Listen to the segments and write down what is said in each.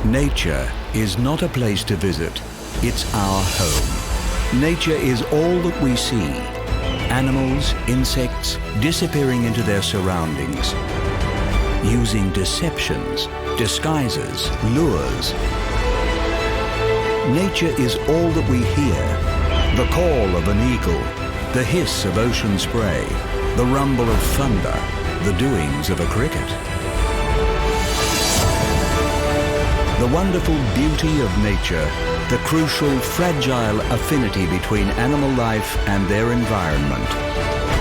Nature is not a place to visit, it's our home. Nature is all that we see. Animals, insects, disappearing into their surroundings, using deceptions, disguises, lures. Nature is all that we hear. The call of an eagle, the hiss of ocean spray, the rumble of thunder, the doings of a cricket. The wonderful beauty of nature, the crucial, fragile affinity between animal life and their environment.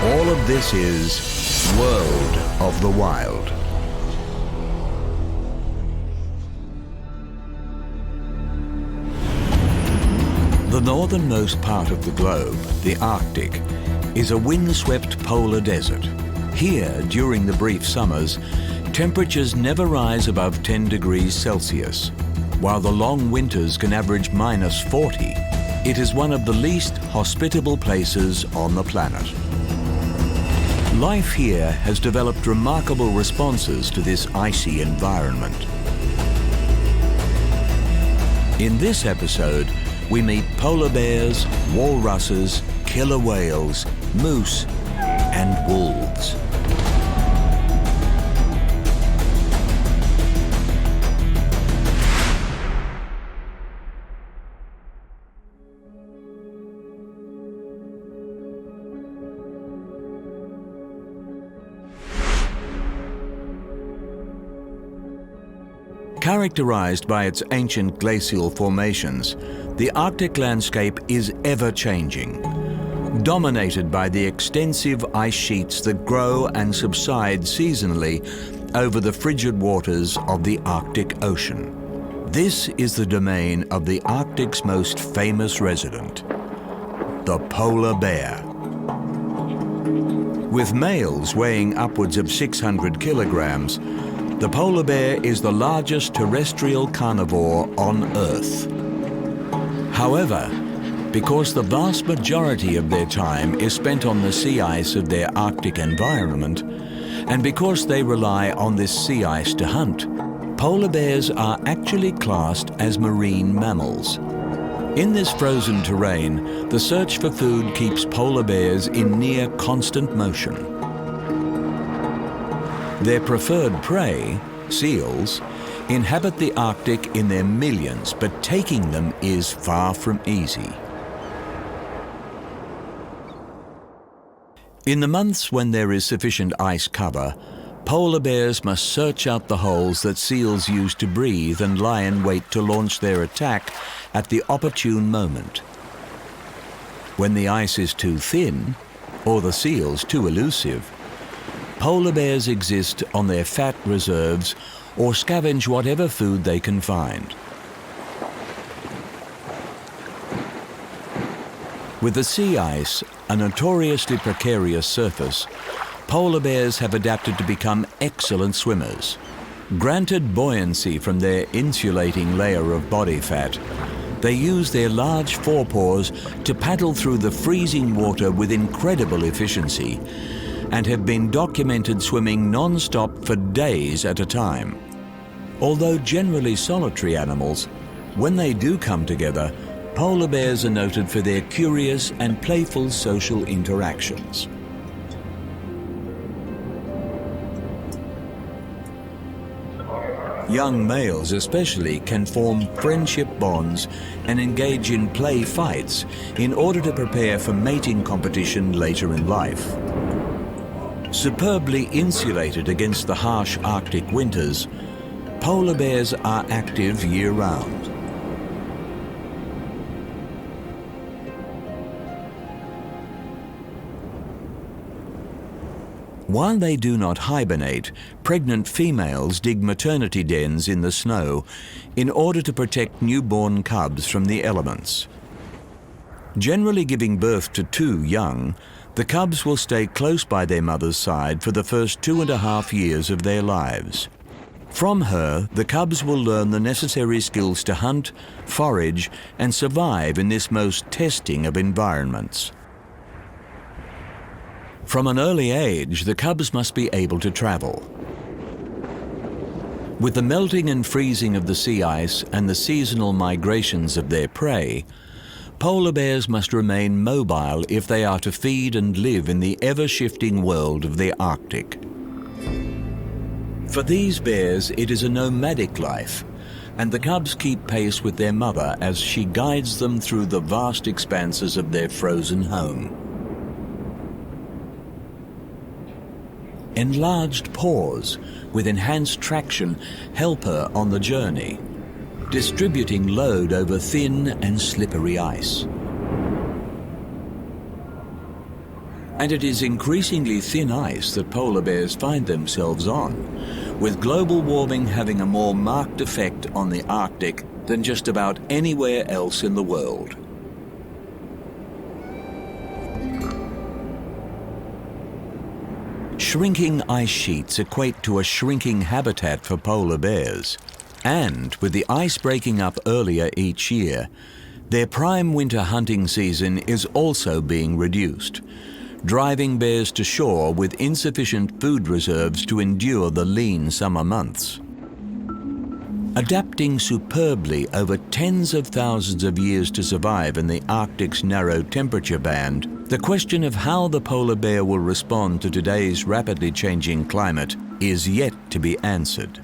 All of this is World of the Wild. The northernmost part of the globe, the Arctic, is a windswept polar desert. Here, during the brief summers, temperatures never rise above 10 degrees Celsius. While the long winters can average -40, it is one of the least hospitable places on the planet. Life here has developed remarkable responses to this icy environment. In this episode, we meet polar bears, walruses, killer whales, moose, and wolves. Characterized by its ancient glacial formations, the Arctic landscape is ever-changing, dominated by the extensive ice sheets that grow and subside seasonally over the frigid waters of the Arctic Ocean. This is the domain of the Arctic's most famous resident, the polar bear. With males weighing upwards of 600 kilograms, the polar bear is the largest terrestrial carnivore on Earth. However, because the vast majority of their time is spent on the sea ice of their Arctic environment, and because they rely on this sea ice to hunt, polar bears are actually classed as marine mammals. In this frozen terrain, the search for food keeps polar bears in near constant motion. Their preferred prey, seals, inhabit the Arctic in their millions, but taking them is far from easy. In the months when there is sufficient ice cover, polar bears must search out the holes that seals use to breathe and lie in wait to launch their attack at the opportune moment. When the ice is too thin, or the seals too elusive, polar bears exist on their fat reserves or scavenge whatever food they can find. With the sea ice, a notoriously precarious surface, polar bears have adapted to become excellent swimmers. Granted buoyancy from their insulating layer of body fat, they use their large forepaws to paddle through the freezing water with incredible efficiency, and have been documented swimming non-stop for days at a time. Although generally solitary animals, when they do come together, polar bears are noted for their curious and playful social interactions. Young males especially can form friendship bonds and engage in play fights in order to prepare for mating competition later in life. Superbly insulated against the harsh Arctic winters, polar bears are active year-round. While they do not hibernate, pregnant females dig maternity dens in the snow in order to protect newborn cubs from the elements. Generally giving birth to 2 young, the cubs will stay close by their mother's side for the first 2.5 years of their lives. From her, the cubs will learn the necessary skills to hunt, forage, and survive in this most testing of environments. From an early age, the cubs must be able to travel. With the melting and freezing of the sea ice and the seasonal migrations of their prey, polar bears must remain mobile if they are to feed and live in the ever-shifting world of the Arctic. For these bears, it is a nomadic life, and the cubs keep pace with their mother as she guides them through the vast expanses of their frozen home. Enlarged paws with enhanced traction help her on the journey, distributing load over thin and slippery ice. And it is increasingly thin ice that polar bears find themselves on, with global warming having a more marked effect on the Arctic than just about anywhere else in the world. Shrinking ice sheets equate to a shrinking habitat for polar bears, and with the ice breaking up earlier each year, their prime winter hunting season is also being reduced, driving bears to shore with insufficient food reserves to endure the lean summer months. Adapting superbly over tens of thousands of years to survive in the Arctic's narrow temperature band, the question of how the polar bear will respond to today's rapidly changing climate is yet to be answered.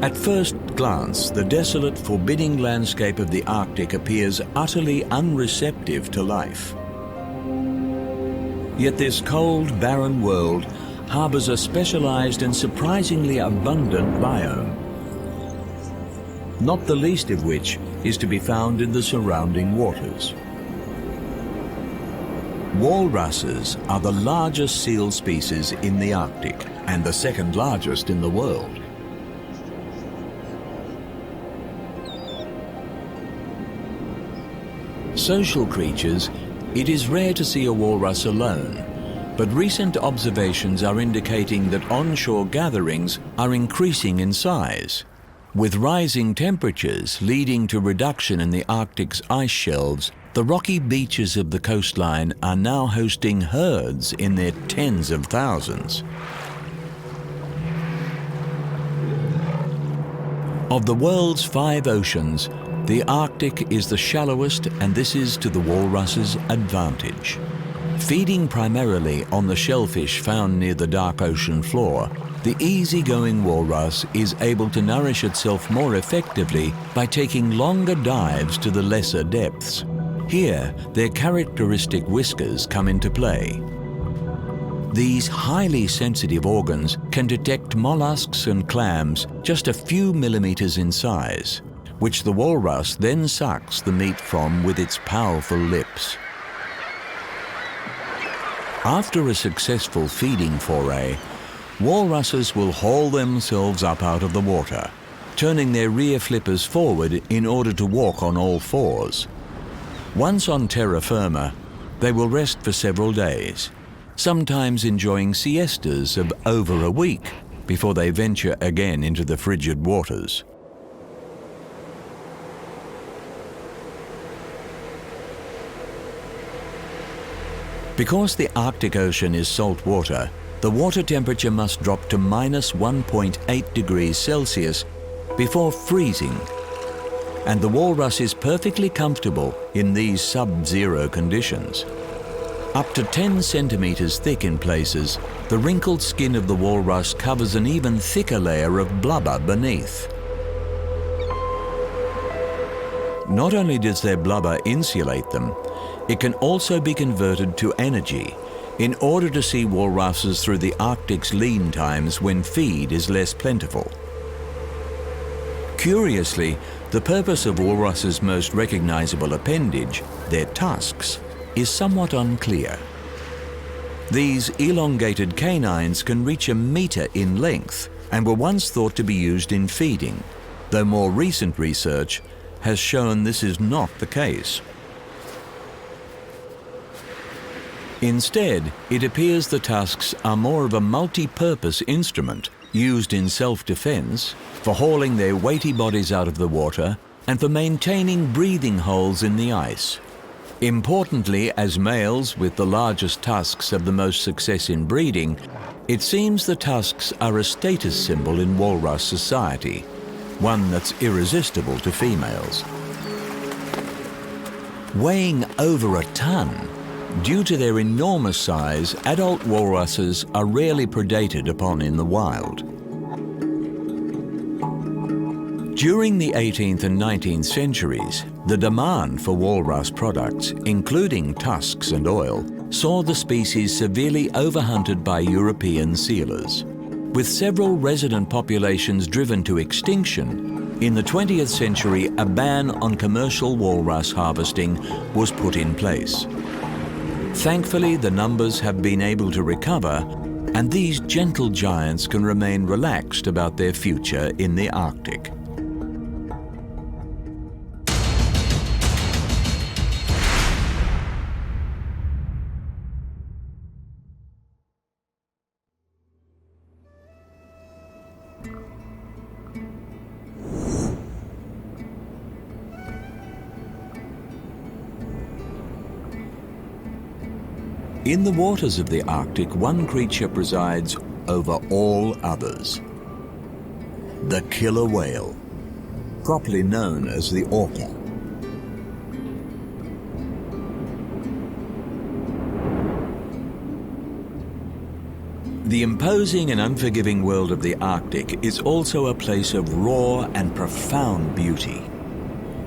At first glance, the desolate, forbidding landscape of the Arctic appears utterly unreceptive to life. Yet this cold, barren world harbors a specialized and surprisingly abundant biome, not the least of which is to be found in the surrounding waters. Walruses are the largest seal species in the Arctic and the second largest in the world. Social creatures, it is rare to see a walrus alone, but recent observations are indicating that onshore gatherings are increasing in size, with rising temperatures leading to reduction in the Arctic's ice shelves. The rocky beaches of the coastline are now hosting herds in their tens of thousands. Of the world's 5 oceans, the Arctic is the shallowest, and this is to the walrus's advantage. Feeding primarily on the shellfish found near the dark ocean floor, the easygoing walrus is able to nourish itself more effectively by taking longer dives to the lesser depths. Here, their characteristic whiskers come into play. These highly sensitive organs can detect mollusks and clams just a few millimeters in size, which the walrus then sucks the meat from with its powerful lips. After a successful feeding foray, walruses will haul themselves up out of the water, turning their rear flippers forward in order to walk on all fours. Once on terra firma, they will rest for several days, sometimes enjoying siestas of over a week before they venture again into the frigid waters. Because the Arctic Ocean is salt water, the water temperature must drop to minus 1.8 degrees Celsius before freezing, and the walrus is perfectly comfortable in these sub-zero conditions. Up to 10 centimeters thick in places, the wrinkled skin of the walrus covers an even thicker layer of blubber beneath. Not only does their blubber insulate them, it can also be converted to energy in order to see walruses through the Arctic's lean times when feed is less plentiful. Curiously, the purpose of walruses' most recognizable appendage, their tusks, is somewhat unclear. These elongated canines can reach a meter in length and were once thought to be used in feeding, though more recent research has shown this is not the case. Instead, it appears the tusks are more of a multi-purpose instrument used in self-defense, for hauling their weighty bodies out of the water, and for maintaining breathing holes in the ice. Importantly, as males with the largest tusks have the most success in breeding, it seems the tusks are a status symbol in walrus society, one that's irresistible to females. Weighing over a ton, due to their enormous size, adult walruses are rarely predated upon in the wild. During the 18th and 19th centuries, the demand for walrus products, including tusks and oil, saw the species severely overhunted by European sealers. With several resident populations driven to extinction, in the 20th century a ban on commercial walrus harvesting was put in place. Thankfully, the numbers have been able to recover, and these gentle giants can remain relaxed about their future in the Arctic. In the waters of the Arctic, one creature presides over all others. The killer whale, properly known as the orca. The imposing and unforgiving world of the Arctic is also a place of raw and profound beauty.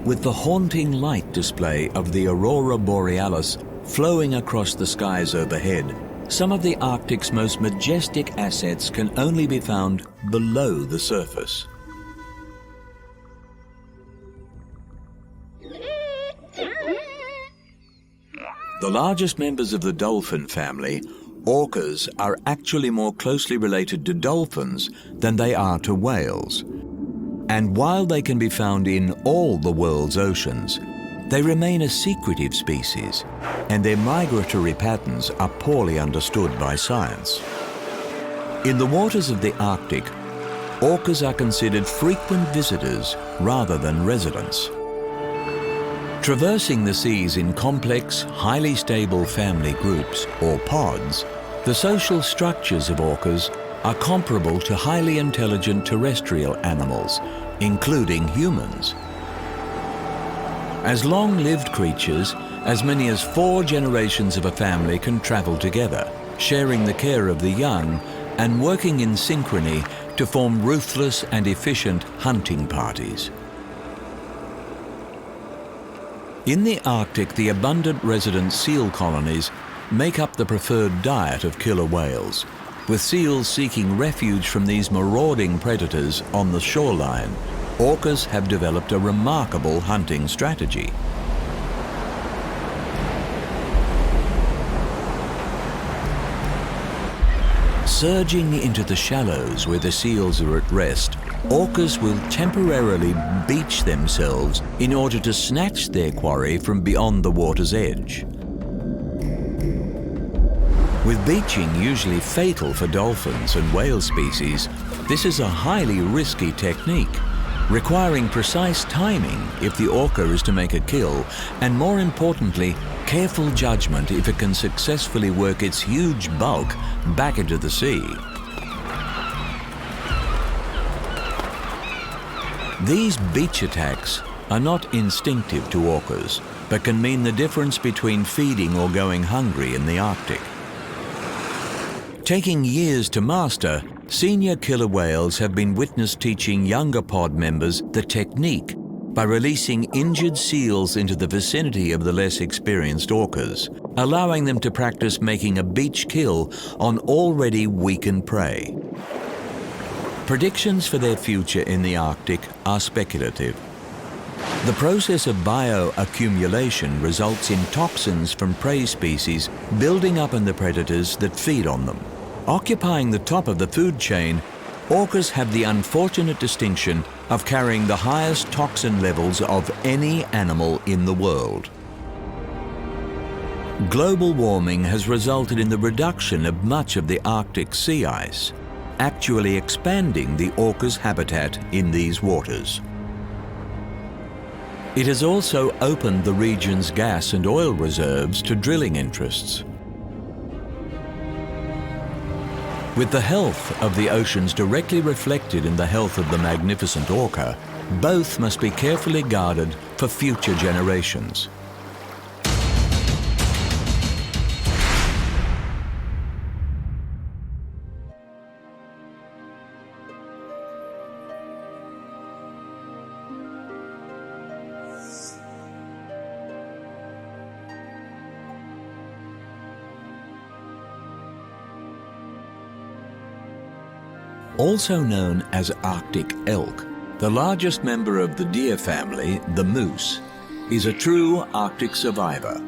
With the haunting light display of the aurora borealis flowing across the skies overhead, some of the Arctic's most majestic assets can only be found below the surface. The largest members of the dolphin family, orcas, are actually more closely related to dolphins than they are to whales. And while they can be found in all the world's oceans, they remain a secretive species, and their migratory patterns are poorly understood by science. In the waters of the Arctic, orcas are considered frequent visitors rather than residents. Traversing the seas in complex, highly stable family groups, or pods, the social structures of orcas are comparable to highly intelligent terrestrial animals, including humans. As long-lived creatures, as many as 4 generations of a family can travel together, sharing the care of the young and working in synchrony to form ruthless and efficient hunting parties. In the Arctic, the abundant resident seal colonies make up the preferred diet of killer whales, with seals seeking refuge from these marauding predators on the shoreline. Orcas have developed a remarkable hunting strategy. Surging into the shallows where the seals are at rest, orcas will temporarily beach themselves in order to snatch their quarry from beyond the water's edge. With beaching usually fatal for dolphins and whale species, this is a highly risky technique, requiring precise timing if the orca is to make a kill, and more importantly, careful judgment if it can successfully work its huge bulk back into the sea. These beach attacks are not instinctive to orcas, but can mean the difference between feeding or going hungry in the Arctic. Taking years to master, senior killer whales have been witnessed teaching younger pod members the technique by releasing injured seals into the vicinity of the less experienced orcas, allowing them to practice making a beach kill on already weakened prey. Predictions for their future in the Arctic are speculative. The process of bioaccumulation results in toxins from prey species building up in the predators that feed on them. Occupying the top of the food chain, orcas have the unfortunate distinction of carrying the highest toxin levels of any animal in the world. Global warming has resulted in the reduction of much of the Arctic sea ice, actually expanding the orca's habitat in these waters. It has also opened the region's gas and oil reserves to drilling interests. With the health of the oceans directly reflected in the health of the magnificent orca, both must be carefully guarded for future generations. Also known as Arctic elk, the largest member of the deer family, the moose, is a true Arctic survivor.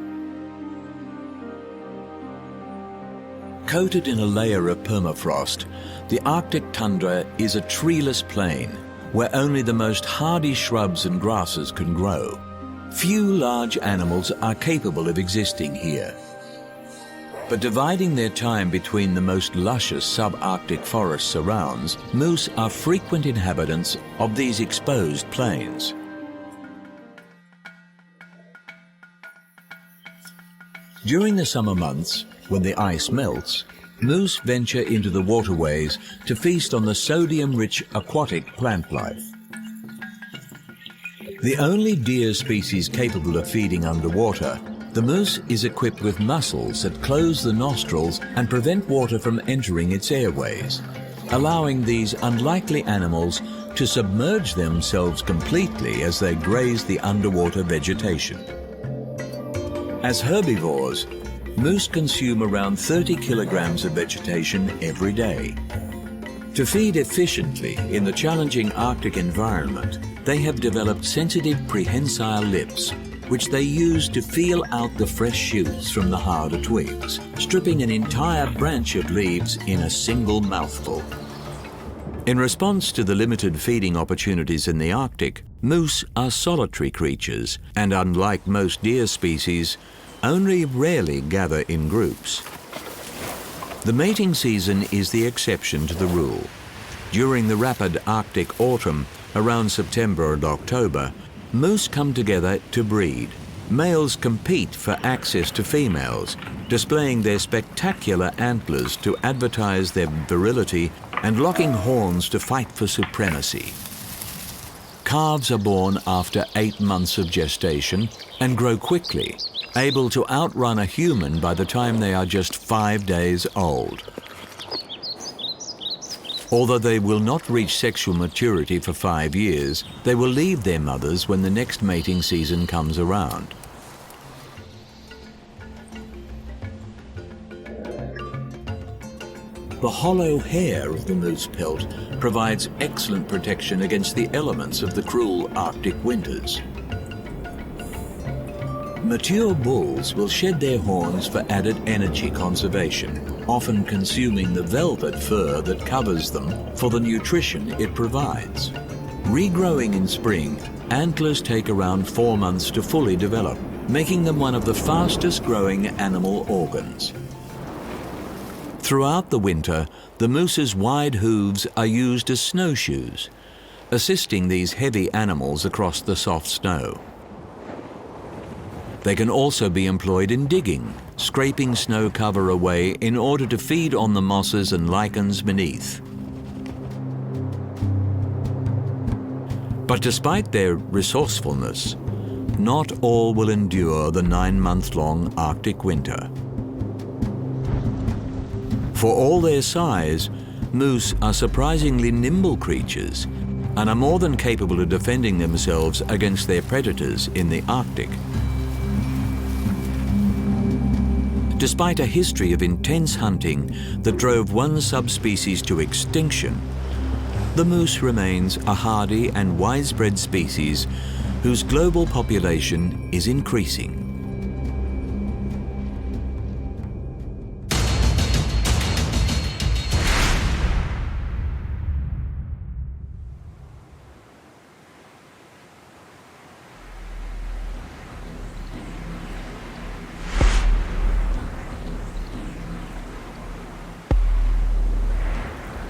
Coated in a layer of permafrost, the Arctic tundra is a treeless plain where only the most hardy shrubs and grasses can grow. Few large animals are capable of existing here. But dividing their time between the most luscious subarctic forest surrounds, moose are frequent inhabitants of these exposed plains. During the summer months, when the ice melts, moose venture into the waterways to feast on the sodium-rich aquatic plant life. The only deer species capable of feeding underwater, the moose is equipped with muscles that close the nostrils and prevent water from entering its airways, allowing these unlikely animals to submerge themselves completely as they graze the underwater vegetation. As herbivores, moose consume around 30 kilograms of vegetation every day. To feed efficiently in the challenging Arctic environment, they have developed sensitive prehensile lips, which they use to feel out the fresh shoots from the harder twigs, stripping an entire branch of leaves in a single mouthful. In response to the limited feeding opportunities in the Arctic, moose are solitary creatures and, unlike most deer species, only rarely gather in groups. The mating season is the exception to the rule. During the rapid Arctic autumn, around September and October, moose come together to breed. Males compete for access to females, displaying their spectacular antlers to advertise their virility and locking horns to fight for supremacy. Calves are born after 8 months of gestation and grow quickly, able to outrun a human by the time they are just 5 days old. Although they will not reach sexual maturity for 5 years, they will leave their mothers when the next mating season comes around. The hollow hair of the moose pelt provides excellent protection against the elements of the cruel Arctic winters. Mature bulls will shed their horns for added energy conservation, often consuming the velvet fur that covers them for the nutrition it provides. Regrowing in spring, antlers take around 4 months to fully develop, making them one of the fastest growing animal organs. Throughout the winter, the moose's wide hooves are used as snowshoes, assisting these heavy animals across the soft snow. They can also be employed in digging, scraping snow cover away in order to feed on the mosses and lichens beneath. But despite their resourcefulness, not all will endure the 9-month-long Arctic winter. For all their size, moose are surprisingly nimble creatures and are more than capable of defending themselves against their predators in the Arctic. Despite a history of intense hunting that drove one subspecies to extinction, the moose remains a hardy and widespread species whose global population is increasing.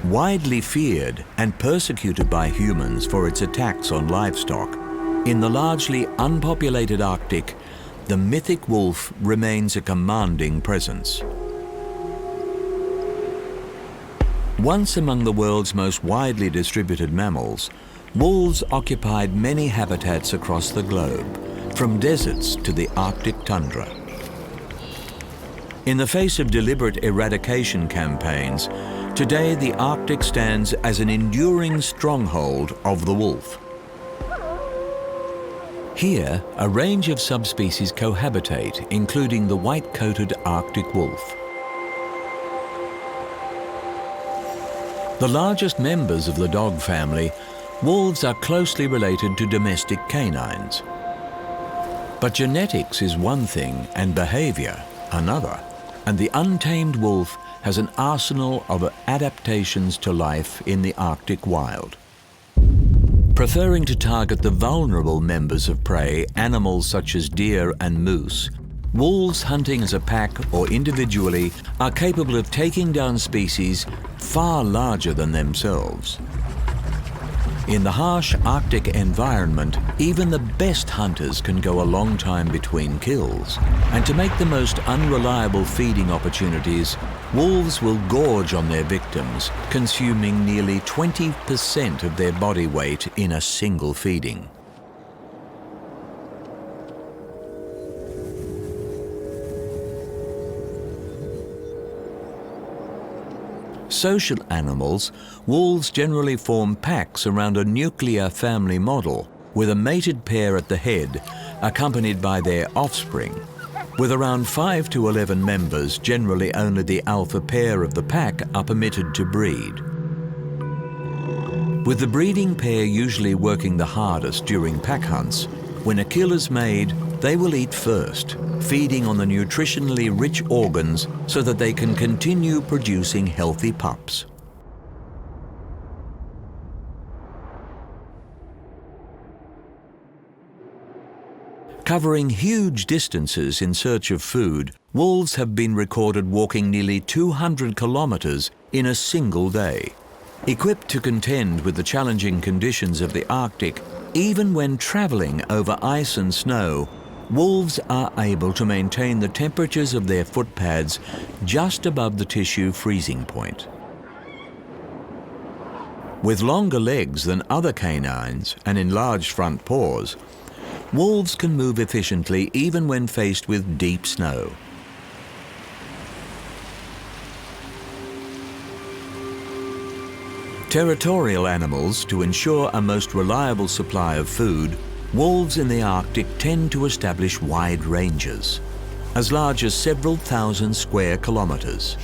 Widely feared and persecuted by humans for its attacks on livestock, in the largely unpopulated Arctic, the mythic wolf remains a commanding presence. Once among the world's most widely distributed mammals, wolves occupied many habitats across the globe, from deserts to the Arctic tundra. In the face of deliberate eradication campaigns, today the Arctic stands as an enduring stronghold of the wolf. Here, a range of subspecies cohabitate, including the white-coated Arctic wolf. The largest members of the dog family, wolves are closely related to domestic canines. But genetics is one thing and behavior another, and the untamed wolf has an arsenal of adaptations to life in the Arctic wild. Preferring to target the vulnerable members of prey, animals such as deer and moose, wolves hunting as a pack or individually are capable of taking down species far larger than themselves. In the harsh Arctic environment, even the best hunters can go a long time between kills. And to make the most unreliable feeding opportunities, wolves will gorge on their victims, consuming nearly 20% of their body weight in a single feeding. Social animals, wolves generally form packs around a nuclear family model with a mated pair at the head, accompanied by their offspring. With around 5 to 11 members, generally only the alpha pair of the pack are permitted to breed. With the breeding pair usually working the hardest during pack hunts, when a kill is made, they will eat first, feeding on the nutritionally rich organs so that they can continue producing healthy pups. Covering huge distances in search of food, wolves have been recorded walking nearly 200 kilometers in a single day. Equipped to contend with the challenging conditions of the Arctic, even when traveling over ice and snow, wolves are able to maintain the temperatures of their footpads just above the tissue freezing point. With longer legs than other canines and enlarged front paws, wolves can move efficiently even when faced with deep snow. Territorial animals, to ensure a most reliable supply of food, wolves in the Arctic tend to establish wide ranges, as large as several thousand square kilometers.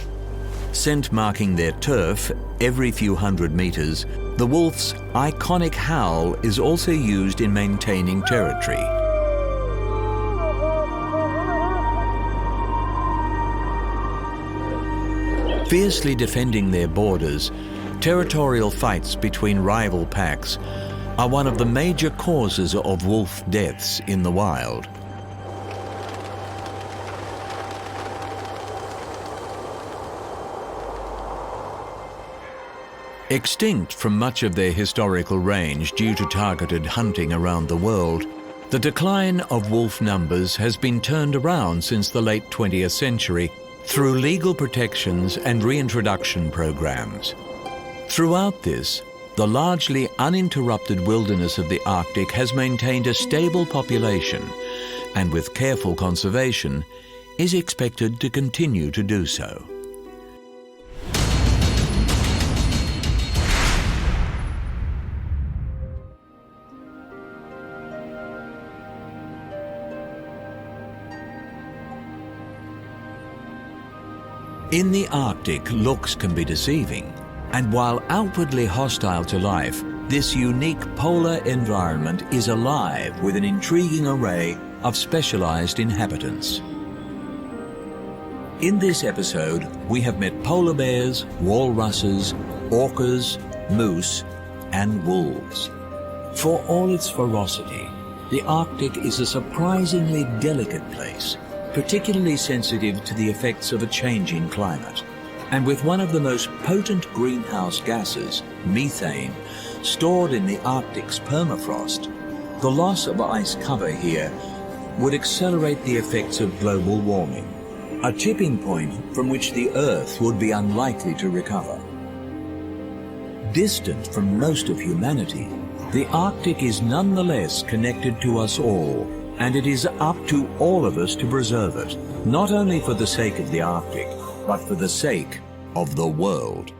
Scent marking their turf every few hundred meters, the wolf's iconic howl is also used in maintaining territory. Fiercely defending their borders, territorial fights between rival packs are one of the major causes of wolf deaths in the wild. Extinct from much of their historical range due to targeted hunting around the world, the decline of wolf numbers has been turned around since the late 20th century through legal protections and reintroduction programs. Throughout this, the largely uninterrupted wilderness of the Arctic has maintained a stable population and, with careful conservation, is expected to continue to do so. In the Arctic, looks can be deceiving, and while outwardly hostile to life, this unique polar environment is alive with an intriguing array of specialized inhabitants. In this episode, we have met polar bears, walruses, orcas, moose, and wolves. For all its ferocity, the Arctic is a surprisingly delicate place, particularly sensitive to the effects of a changing climate. And with one of the most potent greenhouse gases, methane, stored in the Arctic's permafrost, the loss of ice cover here would accelerate the effects of global warming, a tipping point from which the Earth would be unlikely to recover. Distant from most of humanity, the Arctic is nonetheless connected to us all, and it is up to all of us to preserve it, not only for the sake of the Arctic, but for the sake of the world.